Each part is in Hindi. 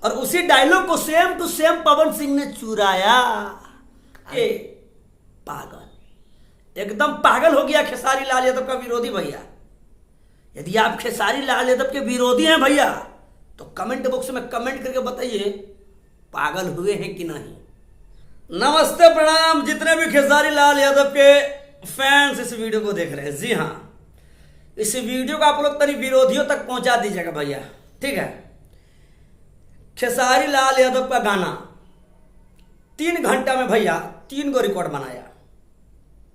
और उसी डायलॉग को same to same Pawan Singh ने चुराया। ए पागल, एकदम पागल हो गया खेसारी लाल यादव का विरोधी भैया। यदि आप खेसारी लाल यादव के विरोधी हैं भैया तो कमेंट बॉक्स में कमेंट करके बताइए पागल हुए हैं कि नहीं। नमस्ते प्रणाम जितने भी खेसारी लाल यादव के फैंस इस वीडियो को देख रहे हैं। जी हाँ, इस वीडियो को आप लोग तनी विरोधियों तक पहुंचा दीजिएगा भैया, ठीक है। खेसारी लाल यादव का गाना 3 घंटा में भैया 3 गो रिकॉर्ड बनाया।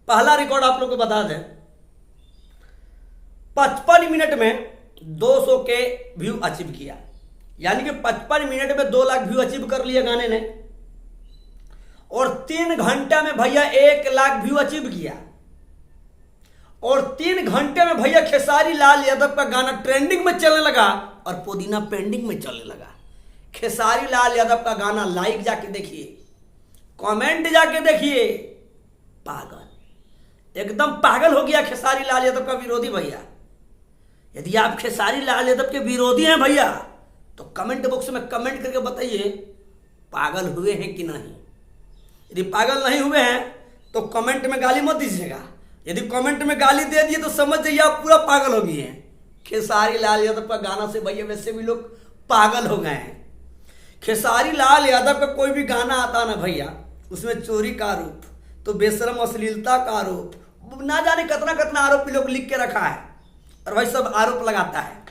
पहला रिकॉर्ड आप लोग को बता दें, 55 मिनट में 200 के व्यू अचीव किया, यानी कि 55 मिनट में 2 लाख व्यू अचीव कर लिया गाने ने। और 3 घंटा में भैया 1 लाख व्यू अचीव किया। और 3 घंटे में भैया खेसारी लाल यादव का गाना ट्रेंडिंग में चलने लगा और पुदीना पेंडिंग में चलने लगा। खेसारी लाल यादव का गाना लाइक जाके देखिए, कमेंट जाके देखिए। पागल, एकदम पागल हो गया खेसारी लाल यादव का विरोधी भैया। यदि आप खेसारी लाल यादव के विरोधी हैं भैया तो कमेंट बॉक्स में कमेंट करके बताइए पागल हुए हैं कि नहीं। यदि पागल नहीं हुए हैं तो कमेंट में गाली मत दीजिएगा। यदि कमेंट में गाली दे दिए तो समझ जाइए आप पूरा पागल हो गए हैं। खेसारी लाल यादव का गाना से भैया वैसे भी लोग पागल हो गए हैं। खेसारी लाल यादव का कोई भी गाना आता ना भैया, उसमें चोरी का आरोप, तो बेशरम अश्लीलता का आरोप, ना जाने कितना कितना आरोप लोग लिख के रखा है और भाई सब आरोप लगाता है।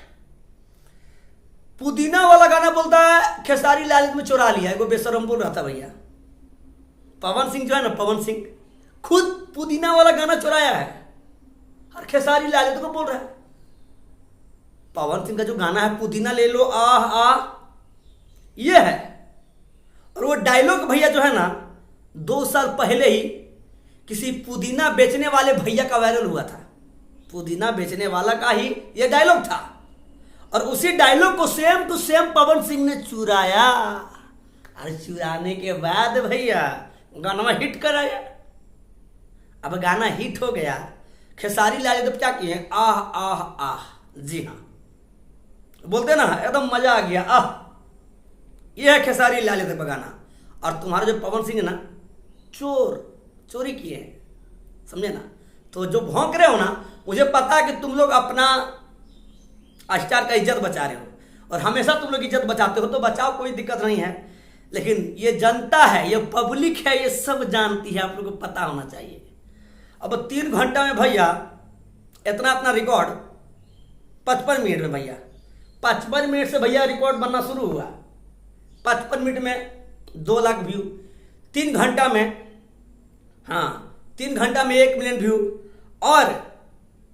पुदीना वाला गाना बोलता है खेसारी लाल यादव में चुरा लिया है, वो बेशरम बोल रहा था भैया। पवन सिंह जो है ना, पवन सिंह खुद पुदीना वाला गाना चुराया है और खेसारी लाल यादव को बोल रहा है। पवन सिंह का जो गाना है पुदीना ले लो आह आह, ये है। और वो डायलॉग भैया जो है ना 2 साल पहले ही किसी पुदीना बेचने वाले भैया का वायरल हुआ था। पुदीना बेचने वाला का ही ये डायलॉग था और उसी डायलॉग को same to same Pawan Singh ने चुराया। और चुराने के बाद भैया गाना हिट कराया। अब गाना हिट हो गया, खेसारी लाल यादव क्या किए, आह आह आह। जी हाँ, बोलते ना एकदम मजा आ गया, आह। यह है खेसारी लाल यादव का गाना। और तुम्हारा जो पवन सिंह है ना, चोरी किए, समझे ना। तो जो भौंक रहे हो ना, मुझे पता है कि तुम लोग अपना स्टार का इज्जत बचा रहे हो और हमेशा तुम लोग इज्जत बचाते हो, तो बचाओ, कोई दिक्कत नहीं है। लेकिन ये जनता है, ये पब्लिक है, ये सब जानती है, आप लोगों को पता होना चाहिए। अब 3 घंटा में भैया इतना अपना रिकॉर्ड 55 मिनट में भैया 55 मिनट से भैया रिकॉर्ड बनना शुरू हुआ। 55 मिनट में 2 लाख व्यू, 3 घंटा में, हाँ 3 घंटा में 1 मिलियन व्यू। और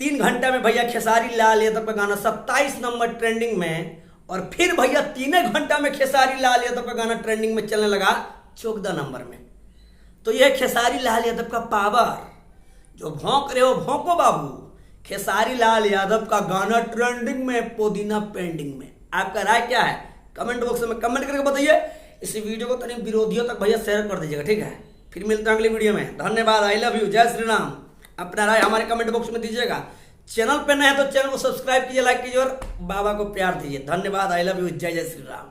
3 घंटा में भैया खेसारी लाल यादव का गाना 27 नंबर ट्रेंडिंग में। और फिर भैया 3 घंटा में खेसारी लाल यादव का गाना ट्रेंडिंग में चलने लगा 14 नंबर में। तो यह खेसारी लाल यादव का पावर। जो भौंक रहे हो भौंको बाबू, खेसारी लाल यादव का गाना ट्रेंडिंग में, पुदीना पेंडिंग में। आपका राय क्या है कमेंट बॉक्स में कमेंट करके बताइए। इस वीडियो को तनी विरोधियों तक भैया शेयर कर दीजिएगा, ठीक है। फिर मिलते हैं अगले वीडियो में। धन्यवाद, आई लव यू, जय श्री राम। अपना राय हमारे कमेंट बॉक्स में दीजिएगा। चैनल पे नए हैं तो चैनल को सब्सक्राइब कीजिए, लाइक कीजिए और बाबा को प्यार दीजिए। धन्यवाद, आई लव यू, जय जय श्री राम।